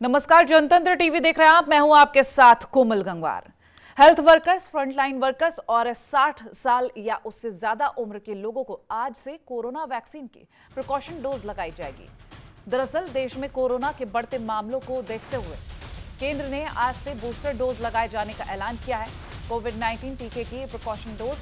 नमस्कार, जनतंत्र टीवी देख रहे हैं आप। मैं हूं आपके साथ Komal Gangwar. Health workers, frontline workers और 60 साल या उससे ज्यादा उम्र के लोगों को आज से कोरोना वैक्सीन की प्रिकॉशन डोज लगाई जाएगी। दरअसल देश में कोरोना के बढ़ते मामलों को देखते हुए केंद्र ने आज से बूस्टर डोज लगाए जाने का ऐलान किया है। कोविड-19 टीके की प्रिकॉशन डोज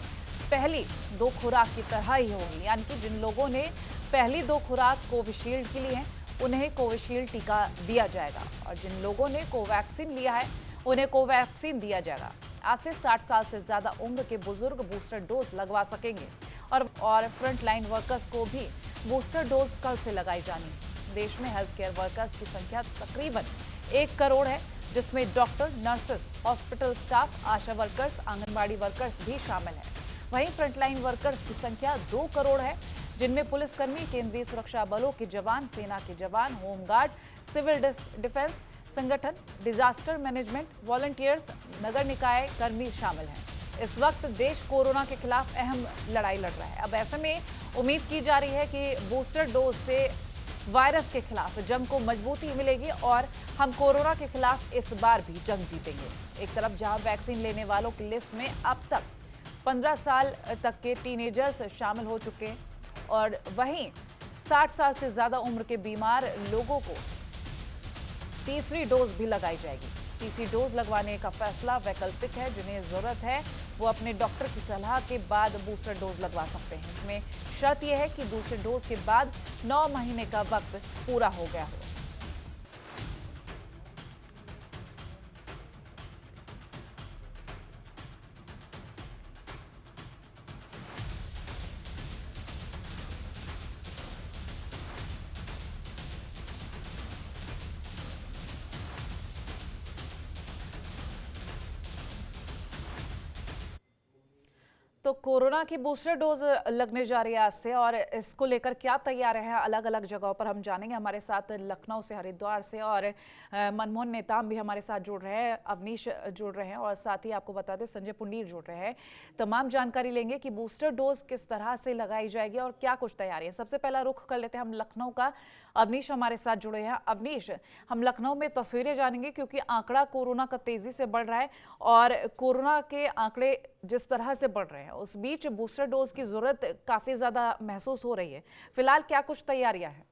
पहली दो खुराक की तरह ही होगी, यानी कि जिन लोगों ने पहली दो खुराक कोविशील्ड की ली है उन्हें कोविशील्ड टीका दिया जाएगा और जिन लोगों ने कोवैक्सीन लिया है उन्हें कोवैक्सीन दिया जाएगा। आज से 60 साल से ज्यादा उम्र के बुजुर्ग बूस्टर डोज लगवा सकेंगे और फ्रंट लाइन वर्कर्स को भी बूस्टर डोज कल से लगाई जानी है। देश में हेल्थ केयर वर्कर्स की संख्या तकरीबन 1 करोड़ है, जिसमें डॉक्टर, नर्सेस, हॉस्पिटल स्टाफ, आशा वर्कर्स, आंगनबाड़ी वर्कर्स भी शामिल हैं। वहीं फ्रंटलाइन वर्कर्स की संख्या 2 करोड़ है, जिनमें पुलिसकर्मी, केंद्रीय सुरक्षा बलों के जवान, सेना के जवान, होमगार्ड, सिविल डिफेंस संगठन, डिजास्टर मैनेजमेंट, वॉलंटियर्स, नगर निकाय कर्मी शामिल हैं। इस वक्त देश कोरोना के खिलाफ अहम लड़ाई लड़ रहा है। अब ऐसे में उम्मीद की जा रही है कि बूस्टर डोज से वायरस के खिलाफ जंग को मजबूती मिलेगी और हम कोरोना के खिलाफ इस बार भी जंग जीतेंगे। एक तरफ जहां वैक्सीन लेने वालों की लिस्ट में अब तक 15 साल तक के टीनेजर्स शामिल हो चुके हैं और वहीं 60 साल से ज्यादा उम्र के बीमार लोगों को तीसरी डोज भी लगाई जाएगी। तीसरी डोज लगवाने का फैसला वैकल्पिक है। जिन्हें जरूरत है वो अपने डॉक्टर की सलाह के बाद बूस्टर डोज लगवा सकते हैं। इसमें शर्त यह है कि दूसरे डोज के बाद 9 महीने का वक्त पूरा हो गया हो। तो कोरोना की बूस्टर डोज लगने जा रही है आज से और इसको लेकर क्या तैयार है अलग अलग जगहों पर हम जानेंगे। हमारे साथ लखनऊ से, हरिद्वार से और मनमोहन नेताम भी हमारे साथ जुड़ रहे हैं, अवनीश जुड़ रहे हैं और साथ ही आपको बता दें संजय पुंडीर जुड़ रहे हैं। तमाम जानकारी लेंगे कि बूस्टर डोज किस तरह से लगाई जाएगी और क्या कुछ तैयारी है। सबसे पहला रुख कर लेते हैं हम लखनऊ का। अवनीश हमारे साथ जुड़े हैं। अवनीश, हम लखनऊ में तस्वीरें जानेंगे क्योंकि आंकड़ा कोरोना का तेजी से बढ़ रहा है और कोरोना के आंकड़े जिस तरह से बढ़ रहे हैं उस बीच बूस्टर डोज की जरूरत काफी ज्यादा महसूस हो रही है। फिलहाल क्या कुछ तैयारियां हैं?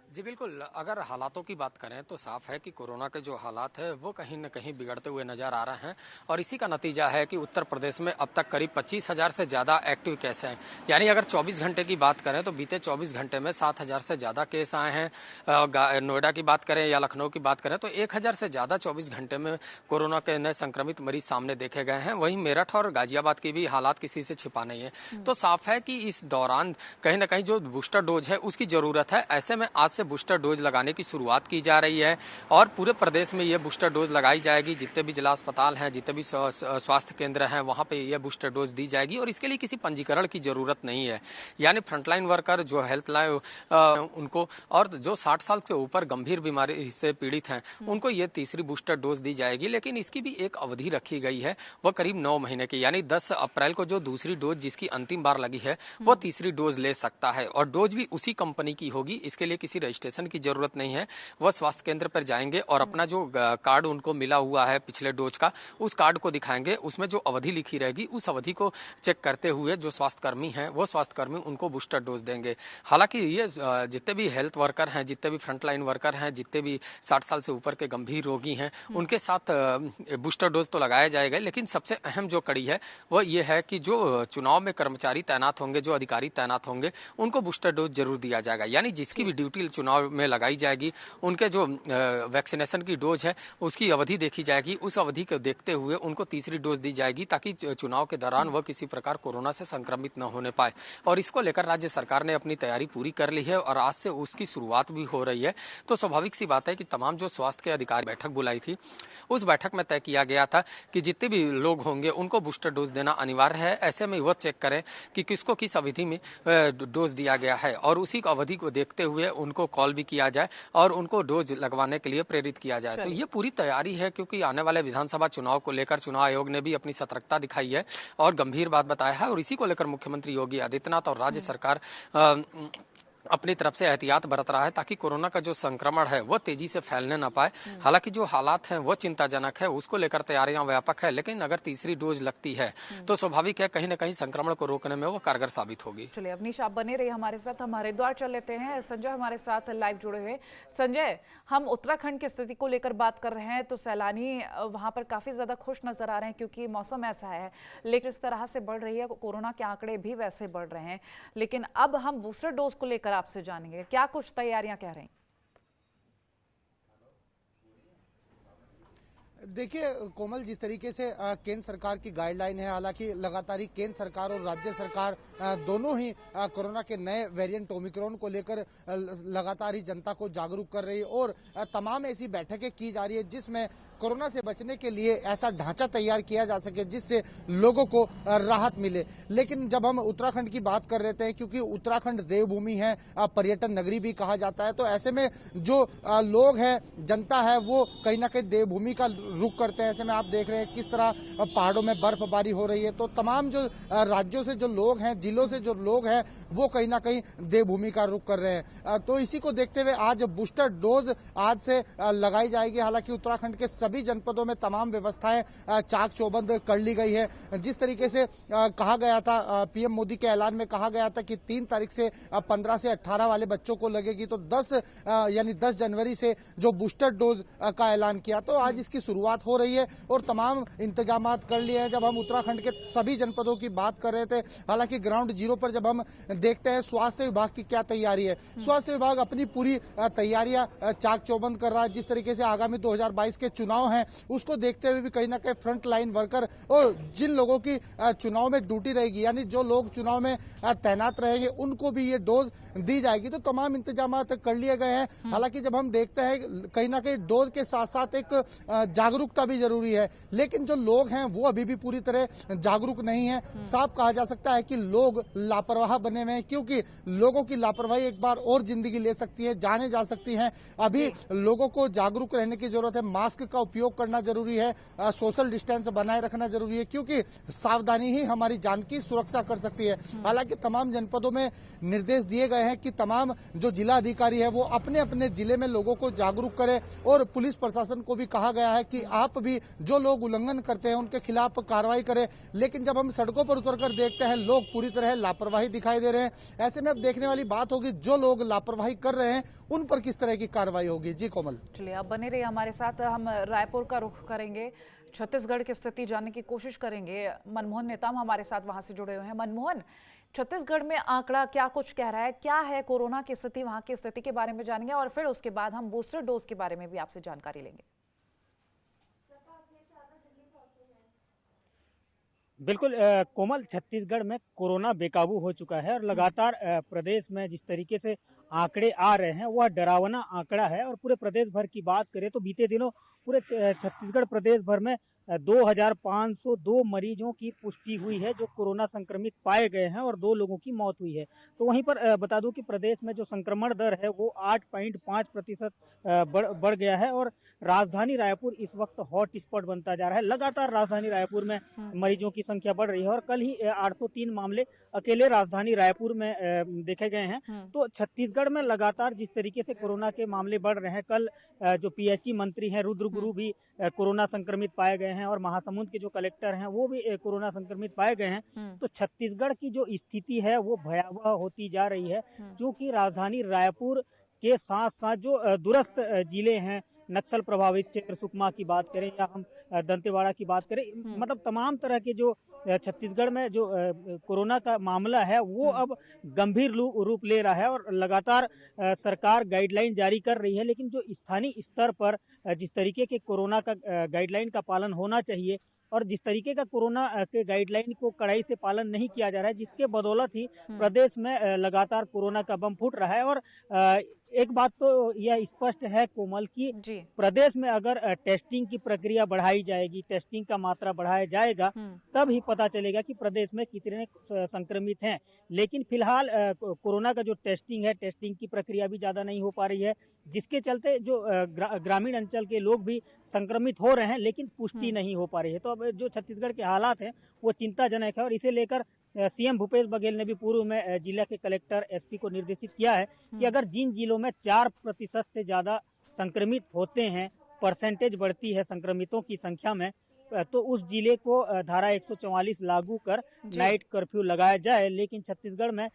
जी बिल्कुल, अगर हालातों की बात करें तो साफ है कि कोरोना के जो हालात है वो कहीं न कहीं बिगड़ते हुए नजर आ रहे हैं और इसी का नतीजा है कि उत्तर प्रदेश में अब तक करीब 25,000 से ज़्यादा एक्टिव केस हैं। यानी अगर 24 घंटे की बात करें तो बीते 24 घंटे में 7,000 से ज़्यादा केस आए हैं। नोएडा की बात करें या लखनऊ की बात करें तो 1,000 से ज़्यादा 24 घंटे में कोरोना के नए संक्रमित मरीज सामने देखे गए हैं। वहीं मेरठ और गाजियाबाद की भी हालात किसी से छिपा नहीं है। तो साफ है कि इस दौरान कहीं ना कहीं जो बूस्टर डोज है उसकी जरूरत है। ऐसे में आज बूस्टर डोज लगाने की शुरुआत की जा रही है और पूरे प्रदेश में यह बूस्टर डोज लगाई जाएगी। जितने भी जिला अस्पताल हैं, जितने भी स्वास्थ्य केंद्र हैं, वहां पे यह बूस्टर डोज दी जाएगी और इसके लिए किसी पंजीकरण की जरूरत नहीं है। यानी फ्रंटलाइन वर्कर जो हेल्थ लाइन उनको और जो 60 साल से ऊपर गंभीर बीमारी से पीड़ित हैं उनको ये तीसरी बूस्टर डोज दी जाएगी। लेकिन इसकी भी एक अवधि रखी गई है, वह करीब 9 महीने की। यानी 10 अप्रैल को जो दूसरी डोज जिसकी अंतिम बार लगी है वो तीसरी डोज ले सकता है और डोज भी उसी कंपनी की होगी। इसके लिए किसी रजिस्ट्रेशन की जरूरत नहीं है। वह स्वास्थ्य केंद्र पर जाएंगे और अपना जो कार्ड उनको मिला हुआ है पिछले डोज का उस कार्ड को दिखाएंगे। उसमें जो अवधि लिखी रहेगी उस अवधि को चेक करते हुए जो स्वास्थ्यकर्मी हैं वो स्वास्थ्यकर्मी उनको बूस्टर डोज देंगे। हालांकि ये जितने भी हेल्थ वर्कर हैं, जितने भी फ्रंटलाइन वर्कर हैं, जितने भी 60 साल से ऊपर के गंभीर रोगी हैं उनके साथ बूस्टर डोज तो लगाया जाएगा। लेकिन सबसे अहम जो कड़ी है वह ये है कि जो चुनाव में कर्मचारी तैनात होंगे, जो अधिकारी तैनात होंगे उनको बूस्टर डोज जरूर दिया जाएगा। यानी जिसकी भी ड्यूटी चुनाव में लगाई जाएगी उनके जो वैक्सीनेशन की डोज है उसकी अवधि देखी जाएगी। उस अवधि को देखते हुए उनको तीसरी डोज दी जाएगी ताकि चुनाव के दौरान वह किसी प्रकार कोरोना से संक्रमित न होने पाए। और इसको लेकर राज्य सरकार ने अपनी तैयारी पूरी कर ली है और आज से उसकी शुरुआत भी हो रही है। तो स्वाभाविक सी बात है कि तमाम जो स्वास्थ्य के अधिकारी बैठक बुलाई थी उस बैठक में तय किया गया था कि जितने भी लोग होंगे उनको बूस्टर डोज देना अनिवार्य है। ऐसे में वह चेक करें कि किसको किस अवधि में डोज दिया गया है और उसी अवधि को देखते हुए उनको कॉल भी किया जाए और उनको डोज लगवाने के लिए प्रेरित किया जाए। तो ये पूरी तैयारी है क्योंकि आने वाले विधानसभा चुनाव को लेकर चुनाव आयोग ने भी अपनी सतर्कता दिखाई है और गंभीर बात बताया है और इसी को लेकर मुख्यमंत्री योगी आदित्यनाथ और राज्य सरकार अपनी तरफ से एहतियात बरत रहा है ताकि कोरोना का जो संक्रमण है वो तेजी से फैलने ना पाए। हालांकि जो हालात हैं वो चिंताजनक है, उसको लेकर तैयारियां व्यापक है, लेकिन अगर तीसरी डोज लगती है तो स्वाभाविक है कहीं ना कहीं संक्रमण को रोकने में वो कारगर साबित होगी। चलिए अवनीश, आप बने रहिए हमारे साथ। हम हरिद्वार चल लेते हैं, संजय हमारे साथ लाइव जुड़े हुए। संजय, हम उत्तराखंड की स्थिति को लेकर बात कर रहे हैं तो सैलानी वहां पर काफी ज्यादा खुश नजर आ रहे हैं क्योंकि मौसम ऐसा है, लेकिन इस तरह से बढ़ रही है कोरोना के आंकड़े भी वैसे बढ़ रहे हैं। लेकिन अब हम बूस्टर डोज को लेकर आपसे जानेंगे, क्या कुछ तैयारियां कह रही हैं? देखिए कोमल, जिस तरीके से केंद्र सरकार की गाइडलाइन है, हालांकि लगातार ही केंद्र सरकार और राज्य सरकार दोनों ही कोरोना के नए वेरिएंट ओमिक्रॉन को लेकर लगातार ही जनता को जागरूक कर रही है और तमाम ऐसी बैठकें की जा रही है जिसमें कोरोना से बचने के लिए ऐसा ढांचा तैयार किया जा सके जिससे लोगों को राहत मिले। लेकिन जब हम उत्तराखंड की बात कर रहे थे, क्योंकि उत्तराखंड देवभूमि है, पर्यटन नगरी भी कहा जाता है, तो ऐसे में जो लोग हैं, जनता है, वो कहीं ना कहीं देवभूमि का रुख करते हैं। ऐसे में आप देख रहे हैं किस तरह पहाड़ों में बर्फबारी हो रही है, तो तमाम जो राज्यों से जो लोग हैं, जिलों से जो लोग हैं, वो कहीं ना कहीं देवभूमि का रुख कर रहे हैं। तो इसी को देखते हुए आज बूस्टर डोज आज से लगाई जाएगी। हालांकि उत्तराखंड के सभी जनपदों में तमाम व्यवस्थाएं चाक चौबंद कर ली गई है। जिस तरीके से कहा गया था, पीएम मोदी के ऐलान में कहा गया था कि 3 तारीख से 15 से 18 वाले बच्चों को लगेगी, तो 10 जनवरी से जो बूस्टर डोज का ऐलान किया, तो आज इसकी शुरुआत हो रही है और तमाम इंतजाम कर लिए हैं। जब हम उत्तराखंड के सभी जनपदों की बात कर रहे थे, हालांकि ग्राउंड जीरो पर जब हम देखते हैं स्वास्थ्य विभाग की क्या तैयारी है, स्वास्थ्य विभाग अपनी पूरी तैयारियां चाक चौबंद कर रहा है। जिस तरीके से आगामी 2022 के चुनाव हैं, उसको देखते हुए भी कहीं ना कहीं फ्रंट लाइन वर्कर और जिन लोगों की चुनाव में ड्यूटी रहेगी, यानी जो लोग चुनाव में तैनात रहेंगे, उनको भी ये डोज दी जाएगी। तो तमाम इंतजाम कर लिए गए हैं। हालांकि जब हम देखते हैं कहीं ना कहीं डोज के साथ साथ एक जागरूकता भी जरूरी है, लेकिन जो लोग हैं वो अभी भी पूरी तरह जागरूक नहीं है। साफ कहा जा सकता है कि लोग लापरवाह बने हुए हैं, क्योंकि लोगों की लापरवाही एक बार और जिंदगी ले सकती है, जाने जा सकती है। अभी लोगों को जागरूक रहने की जरूरत है, मास्क का उपयोग करना जरूरी है, सोशल डिस्टेंस बनाए रखना जरूरी है, क्योंकि सावधानी ही हमारी जान की सुरक्षा कर सकती है। हालांकि तमाम जनपदों में निर्देश दिए गए हैं कि तमाम जो जिला अधिकारी है वो अपने अपने जिले में लोगों को जागरूक करें और पुलिस प्रशासन को भी कहा गया है कि आप भी जो लोग उल्लंघन करते हैं उनके खिलाफ कार्रवाई करें। लेकिन जब हम सड़कों पर उतरकर देखते हैं, लोग पूरी तरह लापरवाही दिखाई दे रहे हैं। ऐसे में अब देखने वाली बात होगी जो लोग लापरवाही कर रहे हैं उन पर किस तरह की कार्रवाई होगी। जी कोमल। चलिए आप बने रहिए हमारे साथ। हम रायपुर का रुख करेंगे, छत्तीसगढ़ की स्थिति जानने की कोशिश करेंगे। मनमोहन नेताम हमारे साथ वहां से जुड़े हुए हैं। मनमोहन, छत्तीसगढ़ में आंकड़ा क्या कुछ कह रहा है, क्या है कोरोना की स्थिति, वहां की स्थिति के बारे में जानेंगे और फिर उसके बाद हम बूस्टर डोज के बारे में भी आपसे जानकारी लेंगे। बिल्कुल कोमल, छत्तीसगढ़ में कोरोना बेकाबू हो चुका है और लगातार प्रदेश में जिस तरीके से आंकड़े आ रहे हैं वह डरावना आंकड़ा है। और पूरे प्रदेश भर की बात करें तो बीते दिनों पूरे छत्तीसगढ़ प्रदेश भर में 2502 मरीजों की पुष्टि हुई है जो कोरोना संक्रमित पाए गए हैं और 2 लोगों की मौत हुई है। तो वहीं पर बता दूं कि प्रदेश में जो संक्रमण दर है वो 8.5% बढ़ गया है और राजधानी रायपुर इस वक्त हॉट स्पॉट बनता जा रहा है। लगातार राजधानी रायपुर में मरीजों की संख्या बढ़ रही है और कल ही 803 मामले अकेले राजधानी रायपुर में देखे गए हैं। तो छत्तीसगढ़ में लगातार जिस तरीके से कोरोना के मामले बढ़ रहे हैं, कल जो पीएचई मंत्री हैं रुद्र गुरु भी कोरोना संक्रमित पाए गए हैं और महासमुंद के जो कलेक्टर हैं वो भी कोरोना संक्रमित पाए गए हैं। तो छत्तीसगढ़ की जो स्थिति है वो भयावह होती जा रही है, क्योंकि राजधानी रायपुर के साथ साथ जो दूरस्थ जिले हैं, नक्सल प्रभावित क्षेत्र सुकमा की बात करें या हम दंतेवाड़ा की बात करें, मतलब तमाम तरह के जो छत्तीसगढ़ में जो कोरोना का मामला है वो अब गंभीर रूप ले रहा है और लगातार सरकार गाइडलाइन जारी कर रही है। लेकिन जो स्थानीय स्तर पर जिस तरीके के कोरोना का गाइडलाइन का पालन होना चाहिए और जिस तरीके का कोरोना के गाइडलाइन को कड़ाई से पालन नहीं किया जा रहा है, जिसके बदौलत ही प्रदेश में लगातार कोरोना का बम फूट रहा है। और एक बात तो यह स्पष्ट है कोमल की प्रदेश में अगर टेस्टिंग की प्रक्रिया बढ़ाई जाएगी, टेस्टिंग का मात्रा बढ़ाया जाएगा, तब ही पता चलेगा कि प्रदेश में कितने संक्रमित हैं। लेकिन फिलहाल कोरोना का जो टेस्टिंग है, टेस्टिंग की प्रक्रिया भी ज्यादा नहीं हो पा रही है, जिसके चलते जो ग्रामीण अंचल के लोग भी संक्रमित हो रहे हैं लेकिन पुष्टि नहीं हो पा रही है। तो अब जो छत्तीसगढ़ के हालात हैं वो चिंताजनक है और इसे लेकर सीएम भूपेश बघेल ने भी पूर्व में जिला के कलेक्टर एसपी को निर्देशित किया है कि अगर जिन जिलों में 4% से ज्यादा संक्रमित होते हैं, परसेंटेज बढ़ती है संक्रमितों की संख्या में, तो उस जिले को धारा 144 लागू कर नाइट कर्फ्यू लगाया जाए। लेकिन छत्तीसगढ़ में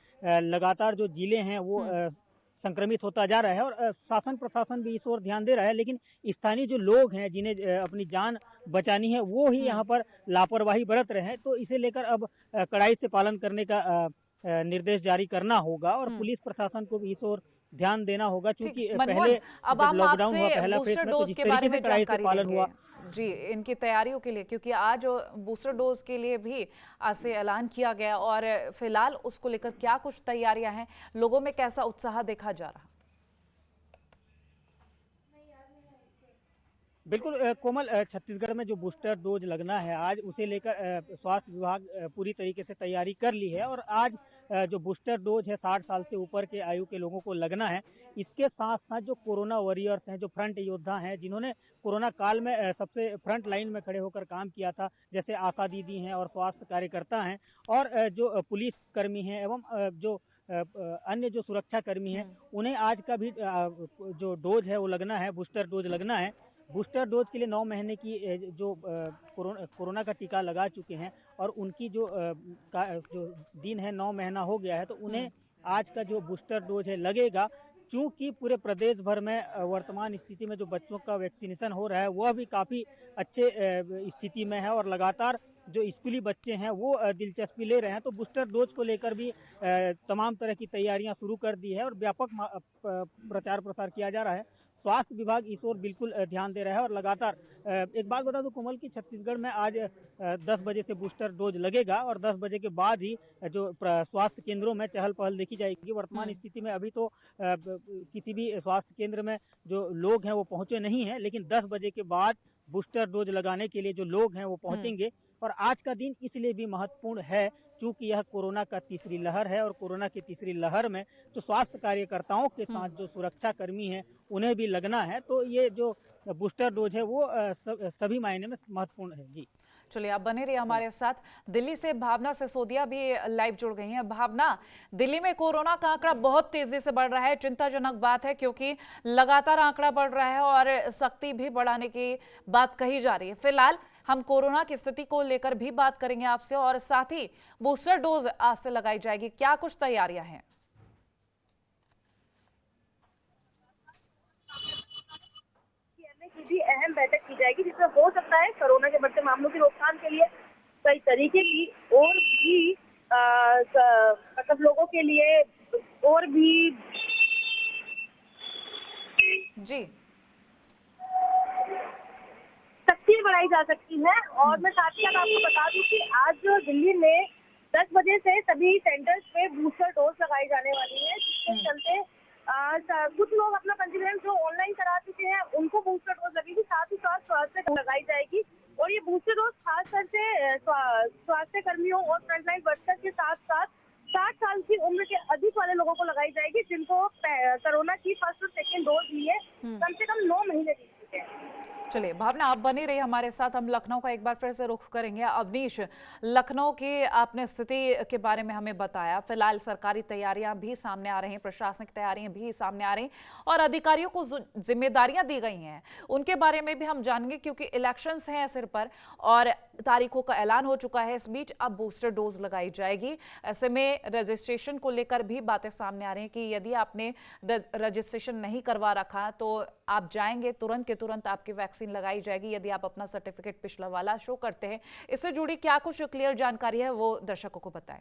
लगातार जो जिले हैं वो संक्रमित होता जा रहा है और शासन प्रशासन भी इस ओर ध्यान दे रहा है, लेकिन स्थानीय जो लोग हैं जिन्हें अपनी जान बचानी है वो ही यहाँ पर लापरवाही बरत रहे हैं। तो इसे लेकर अब कड़ाई से पालन करने का निर्देश जारी करना होगा और पुलिस प्रशासन को भी इस ओर ध्यान देना होगा, क्योंकि पहले जब लॉकडाउन हुआ पहला फेज में तो जिस तरीके से कड़ाई से पालन हुआ जी इनकी तैयारियों के लिए, क्योंकि आज बूस्टर डोज के लिए भी आज से ऐलान किया गया और फिलहाल उसको लेकर क्या कुछ तैयारियां हैं, लोगों में कैसा उत्साह देखा जा रहा? बिल्कुल कोमल, छत्तीसगढ़ में जो बूस्टर डोज लगना है आज, उसे लेकर स्वास्थ्य विभाग पूरी तरीके से तैयारी कर ली है और आज जो बूस्टर डोज है 60 साल से ऊपर के आयु के लोगों को लगना है। इसके साथ साथ जो कोरोना वॉरियर्स हैं, जो फ्रंट योद्धा हैं, जिन्होंने कोरोना काल में सबसे फ्रंट लाइन में खड़े होकर काम किया था, जैसे आशा दीदी हैं और स्वास्थ्य कार्यकर्ता हैं और जो पुलिस कर्मी हैं एवं जो अन्य जो सुरक्षा कर्मी हैं, उन्हें आज का भी जो डोज है वो लगना है, बूस्टर डोज लगना है। बूस्टर डोज के लिए 9 महीने की जो कोरोना का टीका लगा चुके हैं और उनकी जो दिन है 9 महीना हो गया है, तो उन्हें आज का जो बूस्टर डोज है लगेगा। क्योंकि पूरे प्रदेश भर में वर्तमान स्थिति में जो बच्चों का वैक्सीनेशन हो रहा है वह भी काफ़ी अच्छे स्थिति में है और लगातार जो स्कूली बच्चे हैं वो दिलचस्पी ले रहे हैं। तो बूस्टर डोज को लेकर भी तमाम तरह की तैयारियां शुरू कर दी है और व्यापक प्रचार प्रसार किया जा रहा है। स्वास्थ्य विभाग इस ओर बिल्कुल ध्यान दे रहा है और लगातार एक बात बता दूं कोमल की छत्तीसगढ़ में आज 10 बजे से बूस्टर डोज लगेगा और 10 बजे के बाद ही जो स्वास्थ्य केंद्रों में चहल पहल देखी जाएगी। वर्तमान स्थिति में अभी तो किसी भी स्वास्थ्य केंद्र में जो लोग हैं वो पहुंचे नहीं हैं, लेकिन 10 बजे के बाद बूस्टर डोज लगाने के लिए जो लोग हैं वो पहुंचेंगे। और आज का दिन इसलिए भी महत्वपूर्ण है क्योंकि यह कोरोना का तीसरी लहर है और कोरोना की तीसरी लहर में जो स्वास्थ्य कार्यकर्ताओं के साथ जो सुरक्षा कर्मी हैं उन्हें भी लगना है। तो ये जो बूस्टर डोज है वो सभी मायने में महत्वपूर्ण है। जी चलिए, आप बने रहिए हमारे साथ। दिल्ली से भावना सिसोदिया भी लाइव जुड़ गई हैं। भावना, दिल्ली में कोरोना का आंकड़ा बहुत तेजी से बढ़ रहा है, चिंताजनक बात है क्योंकि लगातार आंकड़ा बढ़ रहा है और सख्ती भी बढ़ाने की बात कही जा रही है। फिलहाल हम कोरोना की स्थिति को लेकर भी बात करेंगे आपसे और साथ ही बूस्टर डोज आज से लगाई जाएगी, क्या कुछ तैयारियां हैं? भी अहम बैठक की जाएगी जिसमें हो सकता है कोरोना के बढ़ते मामलों की रोकथाम के लिए कई तरीके की और भी मतलब लोगों के लिए और भी जी सख्ती बढ़ाई जा सकती है। और मैं साथ ही साथ आपको बता दूं कि आज जो दिल्ली में 10 बजे से सभी सेंटर्स पे बूस्टर डोज लगाई जाने वाली है, जिसके चलते कुछ लोग अपना पंजीकरण जो ऑनलाइन करा चुके हैं उनको बूस्टर डोज लगेगी, साथ ही साथ स्वास्थ्य लगाई जाएगी। और ये बूस्टर डोज खासकर से स्वास्थ्य कर्मियों और फ्रंटलाइन वर्कर्स के साथ साथ 60 साल की उम्र के अधिक वाले लोगों को लगाई जाएगी जिनको कोरोना की फर्स्ट और सेकेंड डोज लिए कम से कम 9 महीने बीत चुके हैं। चलिए भावना, आप बनी रही हमारे साथ। हम लखनऊ का एक बार फिर से रुख करेंगे। अवनीश, लखनऊ की आपने स्थिति के बारे में हमें बताया। फिलहाल सरकारी तैयारियां भी सामने आ रही हैं, प्रशासनिक तैयारियां भी सामने आ रही और अधिकारियों को जिम्मेदारियां दी गई हैं, उनके बारे में भी हम जानेंगे क्योंकि इलेक्शंस हैं सिर पर और तारीखों का ऐलान हो चुका है। इस बीच अब बूस्टर डोज लगाई जाएगी। ऐसे में रजिस्ट्रेशन को लेकर भी बातें सामने आ रही हैं कि यदि आपने रजिस्ट्रेशन नहीं करवा रखा तो आप जाएंगे, तुरंत के तुरंत आपकी वैक्सीन लगाई जाएगी यदि आप अपना सर्टिफिकेट पिछला वाला शो करते हैं। इससे जुड़ी क्या कुछ क्लियर जानकारी है वो दर्शकों को बताएं।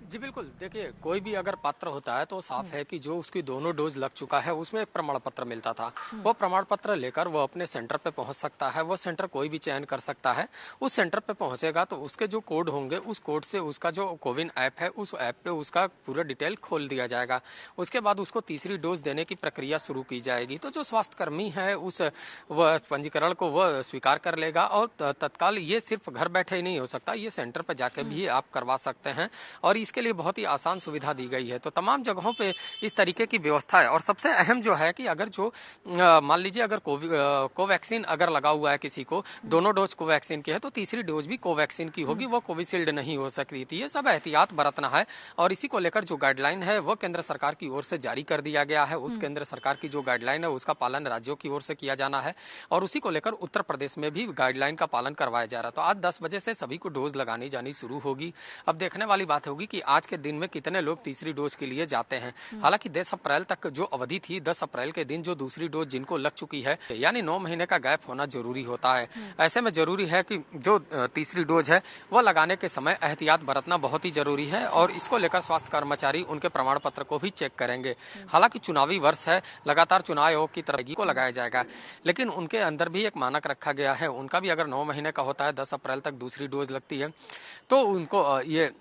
जी बिल्कुल, देखिए कोई भी अगर पात्र होता है तो साफ है कि जो उसकी दोनों डोज लग चुका है उसमें एक प्रमाण पत्र मिलता था, वो प्रमाण पत्र लेकर वो अपने सेंटर पे पहुंच सकता है। वो सेंटर कोई भी चयन कर सकता है। उस सेंटर पे पहुंचेगा तो उसके जो कोड होंगे उस कोड से उसका जो कोविन ऐप है उस ऐप पे उसका पूरा डिटेल खोल दिया जाएगा। उसके बाद उसको तीसरी डोज देने की प्रक्रिया शुरू की जाएगी। तो जो स्वास्थ्य कर्मी है उस वह पंजीकरण को वह स्वीकार कर लेगा और तत्काल ये सिर्फ घर बैठे ही नहीं हो सकता, ये सेंटर पर जाके भी आप करवा सकते हैं। और इसके लिए बहुत ही आसान सुविधा दी गई है। तो तमाम जगहों पे इस तरीके की व्यवस्था है। और सबसे अहम जो है कि अगर जो मान लीजिए अगर कोवैक्सीन अगर लगा हुआ है किसी को, दोनों डोज कोवैक्सीन के है, तो तीसरी डोज भी कोवैक्सीन की होगी, वो कोविशील्ड नहीं हो सकती थी। ये सब एहतियात बरतना है और इसी को लेकर जो गाइडलाइन है वो केंद्र सरकार की ओर से जारी कर दिया गया है। उस केंद्र सरकार की जो गाइडलाइन है उसका पालन राज्यों की ओर से किया जाना है और उसी को लेकर उत्तर प्रदेश में भी गाइडलाइन का पालन करवाया जा रहा है। तो आज 10 बजे से सभी को डोज लगानी जानी शुरू होगी। अब देखने वाली बात होगी कि आज के दिन में कितने लोग तीसरी डोज के लिए जाते हैं। हालांकि 10 अप्रैल तक जो अवधि थी, 10 अप्रैल के दिन जो दूसरी डोज जिनको लग चुकी है, यानी 9 महीने का गैप होना जरूरी होता है। ऐसे में जरूरी है कि जो तीसरी डोज है वह लगाने के समय एहतियात बरतना बहुत ही जरूरी है और इसको लेकर स्वास्थ्य कर्मचारी उनके प्रमाण पत्र को भी चेक करेंगे। हालांकि चुनावी वर्ष है, लगातार चुनाव आयोग की तरफ को लगाया जाएगा, लेकिन उनके अंदर भी एक मानक रखा गया है। उनका भी अगर 9 महीने का होता है, 10 अप्रैल तक दूसरी डोज लगती है, तो उनको ये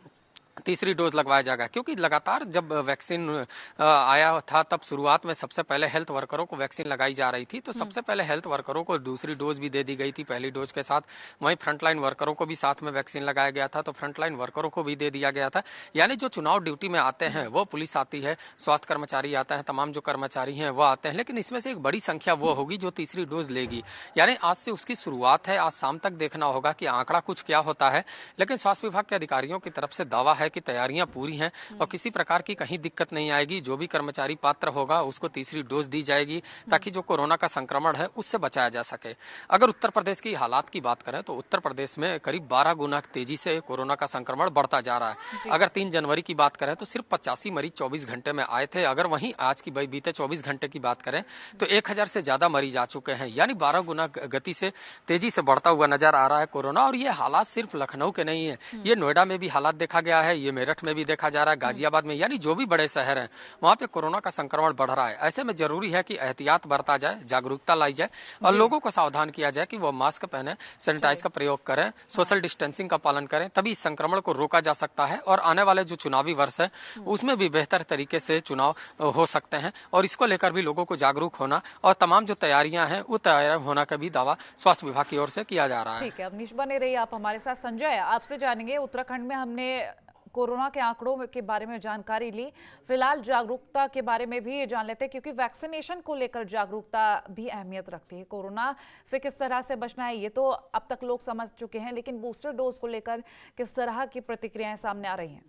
तीसरी डोज लगवाया जाएगा। क्योंकि लगातार जब वैक्सीन आया था तब शुरुआत में सबसे पहले हेल्थ वर्करों को वैक्सीन लगाई जा रही थी, तो सबसे पहले हेल्थ वर्करों को दूसरी डोज भी दे दी गई थी पहली डोज के साथ। वहीं फ्रंटलाइन वर्करों को भी साथ में वैक्सीन लगाया गया था, तो फ्रंटलाइन वर्करों को भी दे दिया गया था। यानी जो चुनाव ड्यूटी में आते हैं वो पुलिस आती है, स्वास्थ्य कर्मचारी आता है, तमाम जो कर्मचारी हैं वो आते हैं, लेकिन इसमें से एक बड़ी संख्या वो होगी जो तीसरी डोज लेगी। यानी आज से उसकी शुरुआत है, आज शाम तक देखना होगा कि आंकड़ा कुछ क्या होता है। लेकिन स्वास्थ्य विभाग के अधिकारियों की तरफ से दावा है कि तैयारियां पूरी हैं और किसी प्रकार की कहीं दिक्कत नहीं आएगी। जो भी कर्मचारी पात्र होगा उसको तीसरी डोज दी जाएगी ताकि जो कोरोना का संक्रमण है उससे बचाया जा सके। अगर उत्तर प्रदेश की हालात की बात करें तो उत्तर प्रदेश में करीब 12 गुना तेजी से कोरोना का संक्रमण बढ़ता जा रहा है। अगर 3 जनवरी की बात करें तो सिर्फ 85 मरीज 24 घंटे में आए थे। अगर वहीं आज की बीते 24 घंटे की बात करें तो 1000 से ज्यादा मरीज आ चुके हैं। यानी 12 गुना गति से तेजी से बढ़ता हुआ नजर आ रहा है कोरोना। और ये हालात सिर्फ लखनऊ के नहीं है, ये नोएडा में भी हालात देखा गया है, ये मेरठ में भी देखा जा रहा है, गाजियाबाद में, यानी जो भी बड़े शहर हैं वहां पे कोरोना का संक्रमण बढ़ रहा है। ऐसे में जरूरी है कि एहतियात बरता जाए, जागरूकता लाई जाए और लोगों को सावधान किया जाए कि वो मास्क पहने, सैनिटाइज का प्रयोग करें, सोशल डिस्टेंसिंग का पालन करें, तभी इस संक्रमण को रोका जा सकता है और आने वाले जो चुनावी वर्ष है उसमें भी बेहतर तरीके से चुनाव हो सकते हैं। और इसको लेकर भी लोगों को जागरूक होना और तमाम जो तैयारियां हैं वो तैयार होना का भी दावा स्वास्थ्य विभाग की ओर से किया जा रहा है। ठीक है, अब निश बने रहिए आप हमारे साथ। संजय, आपसे जानेंगे, उत्तराखंड में हमने कोरोना के आंकड़ों के बारे में जानकारी ली, फिलहाल जागरूकता के बारे में भी जान लेते हैं, क्योंकि वैक्सीनेशन को लेकर जागरूकता भी अहमियत रखती है। कोरोना से किस तरह से बचना है ये तो अब तक लोग समझ चुके हैं, लेकिन बूस्टर डोज को लेकर किस तरह की प्रतिक्रियाएं सामने आ रही हैं?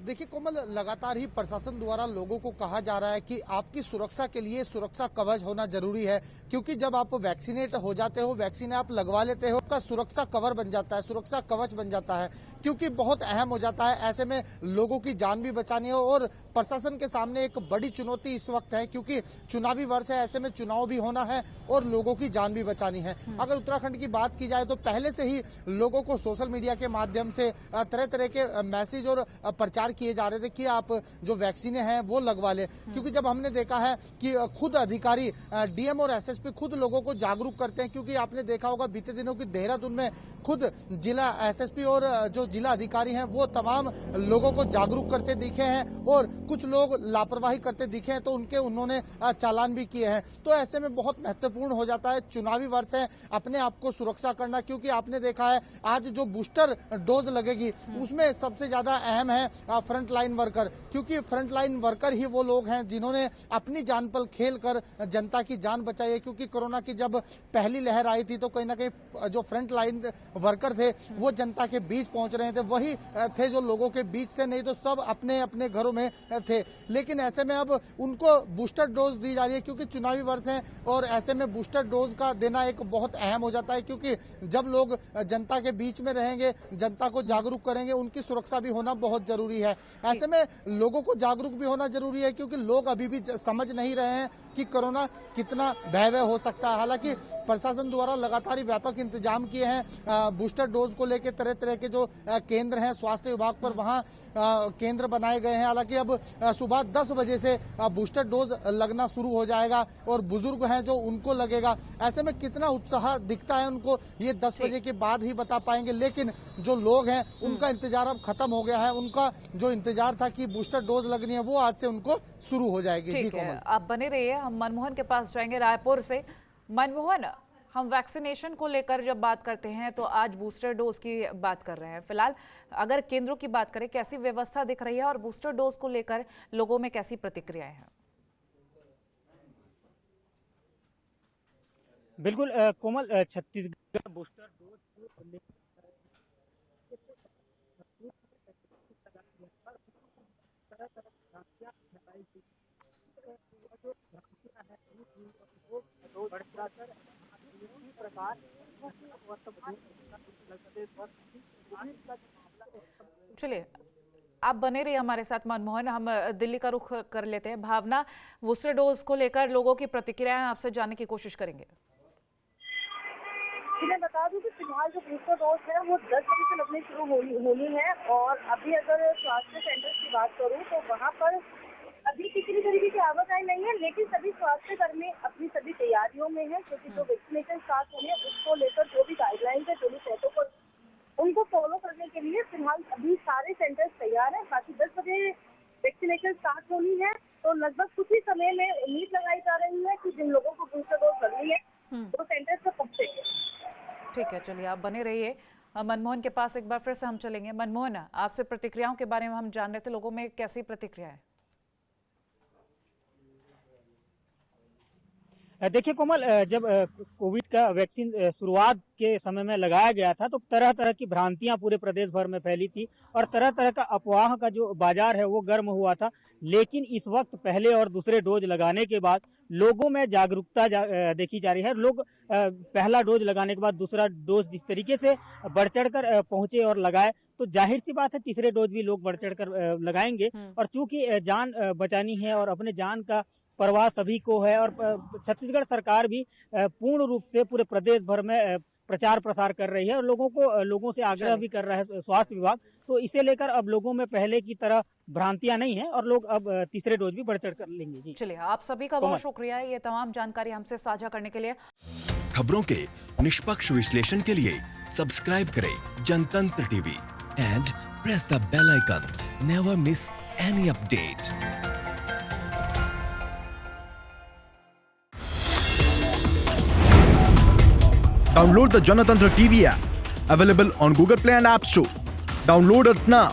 देखिए कोमल, लगातार ही प्रशासन द्वारा लोगों को कहा जा रहा है कि आपकी सुरक्षा के लिए सुरक्षा कवच होना जरूरी है, क्योंकि जब आप वैक्सीनेट हो जाते हो, वैक्सीन आप लगवा लेते हो, आपका सुरक्षा कवर बन जाता है, सुरक्षा कवच बन जाता है, क्योंकि बहुत अहम हो जाता है। ऐसे में लोगों की जान भी बचानी है और प्रशासन के सामने एक बड़ी चुनौती इस वक्त है, क्योंकि चुनावी वर्ष है, ऐसे में चुनाव भी होना है और लोगों की जान भी बचानी है। अगर उत्तराखंड की बात की जाए तो पहले से ही लोगों को सोशल मीडिया के माध्यम से तरह तरह के मैसेज और प्रचार किए जा रहे थे कि आप जो वैक्सीनें हैं वो लगवा ले, क्योंकि जब हमने देखा है कि खुद अधिकारी डीएम और एसएसपी खुद लोगों को जागरूक करते हैं, क्योंकि आपने देखा होगा बीते दिनों की देहरादून में खुद जिला एसएसपी और जो जिला अधिकारी हैं वो तमाम लोगों को जागरूक करते दिखे हैं और कुछ लोग लापरवाही करते दिखे हैं तो उन्होंने चालान भी किए हैं। तो ऐसे में बहुत महत्वपूर्ण हो जाता है, चुनावी वर्ष है, अपने आप को सुरक्षा करना, क्योंकि आपने देखा है आज जो बूस्टर डोज लगेगी उसमें सबसे ज्यादा अहम है फ्रंट लाइन वर्कर, क्योंकि फ्रंट लाइन वर्कर ही वो लोग हैं जिन्होंने अपनी जान पर खेल कर जनता की जान बचाई है। क्योंकि कोरोना की जब पहली लहर आई थी तो कहीं ना कहीं जो फ्रंट लाइन वर्कर थे वो जनता के बीच पहुंच रहे थे, वही थे जो लोगों के बीच थे, नहीं तो सब अपने अपने घरों में थे। लेकिन ऐसे में अब उनको बूस्टर डोज दी जा रही है, क्योंकि चुनावी वर्ष है और ऐसे में बूस्टर डोज का देना एक बहुत अहम हो जाता है, क्योंकि जब लोग जनता के बीच में रहेंगे, जनता को जागरूक करेंगे, उनकी सुरक्षा भी होना बहुत जरूरी है। ऐसे में लोगों को जागरूक भी होना जरूरी है, क्योंकि लोग अभी भी समझ नहीं रहे हैं कि कोरोना कितना भयावह हो सकता है। हालांकि प्रशासन द्वारा लगातार ही व्यापक इंतजाम किए हैं बूस्टर डोज को लेकर, तरह तरह के जो केंद्र हैं स्वास्थ्य विभाग पर वहां केंद्र बनाए गए हैं। हालांकि अब सुबह 10 बजे से बूस्टर डोज लगना शुरू हो जाएगा और बुजुर्ग हैं जो उनको लगेगा। ऐसे में कितना उत्साह दिखता है उनको ये 10 बजे के बाद ही बता पाएंगे, लेकिन जो लोग हैं उनका इंतजार अब खत्म हो गया है। उनका जो इंतजार था कि बूस्टर डोज लगनी है वो आज से उनको शुरू हो जाएगी। ठीक है, आप बने रहिए, हम मनमोहन के पास जाएंगे रायपुर से। मनमोहन, हम वैक्सीनेशन को लेकर जब बात करते हैं तो आज बूस्टर डोज की बात कर रहे हैं। फिलहाल अगर केंद्रों की बात करें, कैसी व्यवस्था दिख रही है और बूस्टर डोज को लेकर लोगों में कैसी प्रतिक्रियाएं हैं? बिल्कुल कोमल, छत्तीसगढ़ बूस्टर डोज को लेकर चलिए, आप बने रहिए हमारे साथ मनमोहन। हम दिल्ली का रुख कर लेते हैं। भावना, बूस्टर डोज को लेकर लोगों की प्रतिक्रियाएं आपसे जानने की कोशिश करेंगे। मैं बता दूं कि फिलहाल जो बूस्टर डोज है वो 10 बजे से लगनी शुरू होनी है और अभी अगर स्वास्थ्य सेंटर्स की बात करूं तो वहां पर अभी किसी भी तरीके की आवाजाही नहीं है, लेकिन सभी स्वास्थ्य कर्मी अपनी सभी तैयारियों में है, क्योंकि जो वैक्सीनेशन स्टार्ट होनी है उसको लेकर जो भी गाइडलाइंस है, जो भी प्रोटोकॉल, उनको फॉलो करने के लिए फिलहाल अभी सारे सेंटर्स तैयार हैं। बाकी 10 बजे वैक्सीनेशन स्टार्ट होनी है, तो लगभग कुछ ही समय में उम्मीद लगाई जा रही है कि जिन लोगों को बूस्टर डोज लगनी है वो सेंटर्स पर पहुंचेंगे। ठीक है, चलिए आप बने रहिए। मनमोहन के पास एक बार फिर से हम चलेंगे। मनमोहन, आपसे प्रतिक्रियाओं के बारे में हम जान रहे थे, लोगों में कैसी प्रतिक्रिया है? देखिए कोमल, जब कोविड का वैक्सीन शुरुआत के समय में लगाया गया था तो तरह तरह की भ्रांतियां पूरे प्रदेश भर में फैली थी और तरह तरह का अफवाह का जो बाजार है वो गर्म हुआ था। लेकिन इस वक्त पहले और दूसरे डोज लगाने के बाद लोगों में जागरूकता देखी जा रही है। लोग पहला डोज लगाने के बाद दूसरा डोज जिस तरीके से बढ़ चढ़ कर पहुंचे और लगाए, तो जाहिर सी बात है तीसरे डोज भी लोग बढ़ चढ़ कर लगाएंगे। और चूंकि जान बचानी है और अपने जान का परवाह सभी को है और छत्तीसगढ़ सरकार भी पूर्ण रूप से पूरे प्रदेश भर में प्रचार प्रसार कर रही है और लोगों से आग्रह भी कर रहा है स्वास्थ्य विभाग। तो इसे लेकर अब लोगों में पहले की तरह भ्रांतियां नहीं है और लोग अब तीसरे डोज भी बढ़ चढ़ कर लेंगे। जी चलिए, आप सभी का बहुत शुक्रिया ये तमाम जानकारी हमसे साझा करने के लिए। खबरों के निष्पक्ष विश्लेषण के लिए सब्सक्राइब करें Janatantra TV and press the bell icon. Never miss any update. Download the Janatantra TV app, available on Google Play and App Store. Download it now.